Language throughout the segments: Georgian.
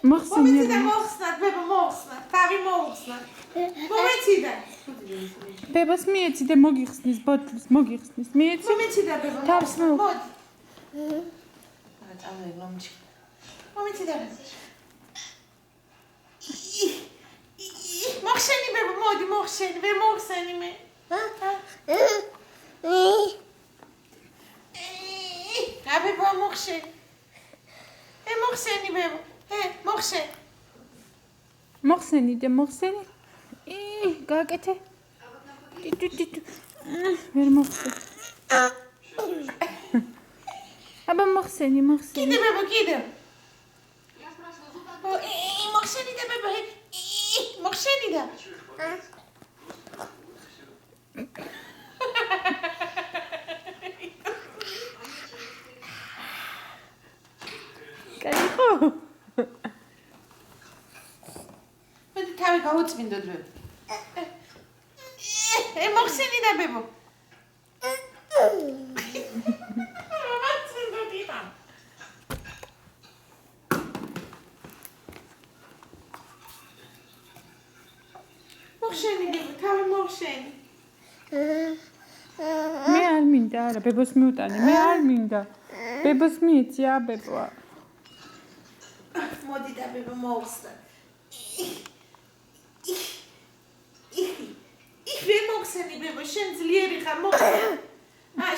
მომეცი და მოხსნათ, ბებო მოხსნათ, თავი მოუხსნათ. მომეცი და. ბებოს მიეცი და მოგიხსნის ბოთლს, მოგიხსნის. მიეცი. მომეცი და ბებო. თავს მოუხსნათ. მოდი. არა, წავედი მომჩი. მომეცი და. მოხსენი ბებო, მოდი მოხსენი, ვერ მოხსენი მე. ბებო მოხსენი. მოხსენი ბებო. მოხსენი. მოხსენი და მოხსენი. გააკეთე. ვერ მოხსენი. აბა მოხსენი. კიდე ბებო, კიდე. მოხსენი და ბებო. მოხსენი და. კაიხო. მე თავი გავუწმინდოდ ბებო. მოხსენი და ბებო. მოხსენი ბებო, თავი მოხსენი. მე არ მინდა, არა, ბებოს მიუტანე. მე არ მინდა. ბებოს მიეცი, ბებო. მოდი და ბებო მოხსნა. ვერ მოხსენი ბებო, შენ ძლიერი ხარ, მოხსენი.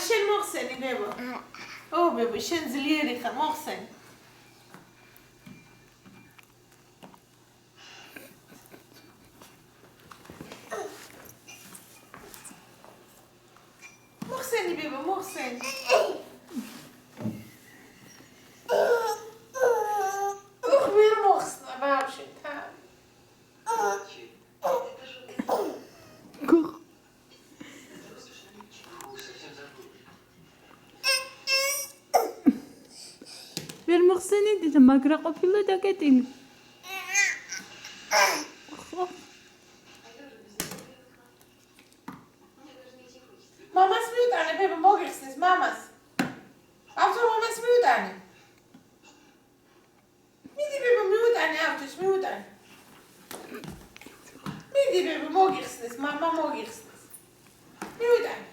შენ მოხსენი ბებო. ბებო, შენ ძლიერი ხარ, მოხსენი. მოხსენი ბებო, მოხსენი. ვერ მოხსნა ბავშვი თავი. ვერ მოხსენიდი და მაგრა ყოფილა დაკეტილი. მამას მიუტანე ბებო, მოგიხსნის მამას. ავთო მამას მიუტანე. მიდი ბებო, მიუტანე ავთოს, მიუტანე. მიდი ბებო, მოგიხსნის, მამა მოგიხსნის. მიუტანე.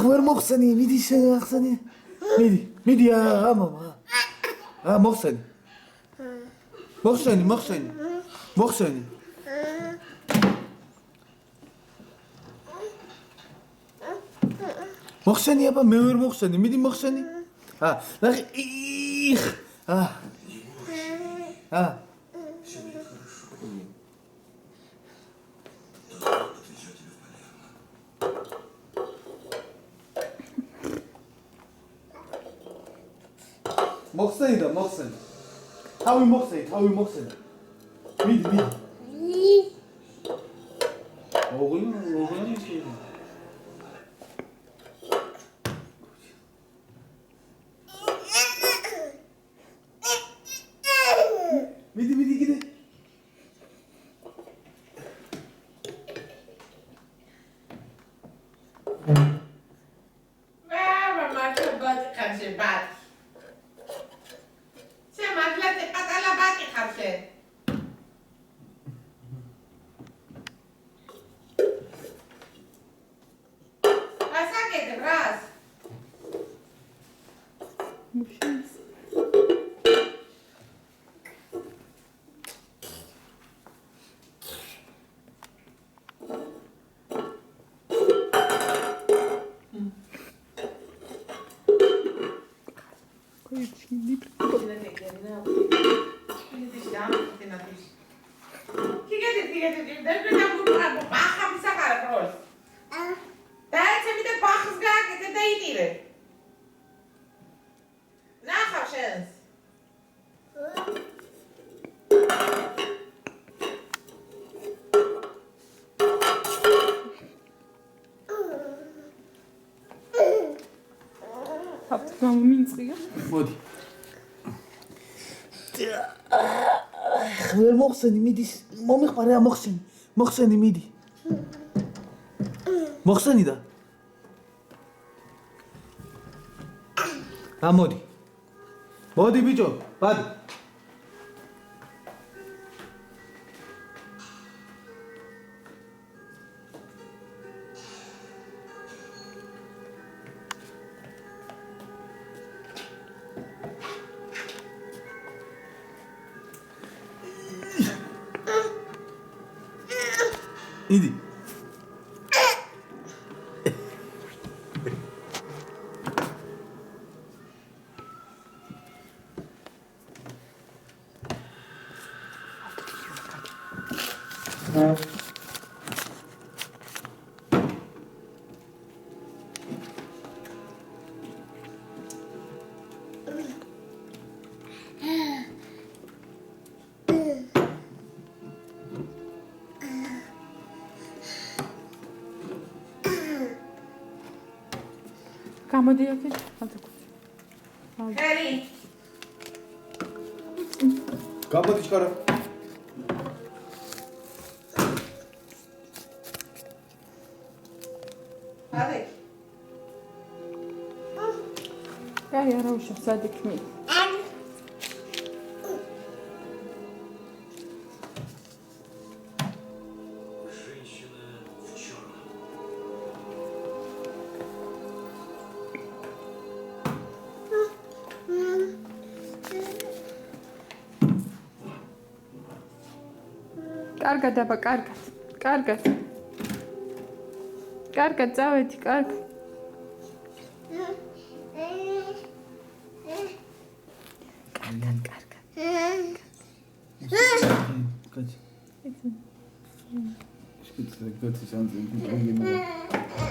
ვერ მოხსენი, მიდი შეხსენი. მიდი, მამა. მოხსენი. მოხსენი. მოხსენი, აბა მე ვერ მოხსენი, მიდი მოხსენი. ნახე. მოხსენი და მოხსენი. თავი მოხსენი. მიდი. ოღონდ ისე. მიდი კიდე. Minzige. მოდი. ვერ მოხსენი, მიდი, მომიყარე, მოხსენი, მიდი. მოხსენი და. მოდი. მოდი ბიჭო, ბადი. იდი. გამოდი აქეთ. ხერი. გამოდი ჩქარა. არე. აი არა უშო სადიქნი. კარგად აბა, კარგად. კარგად წავედი, კარგად. კარგად. კაცი. შეკეთე, გაწი სამწი, გიგინა.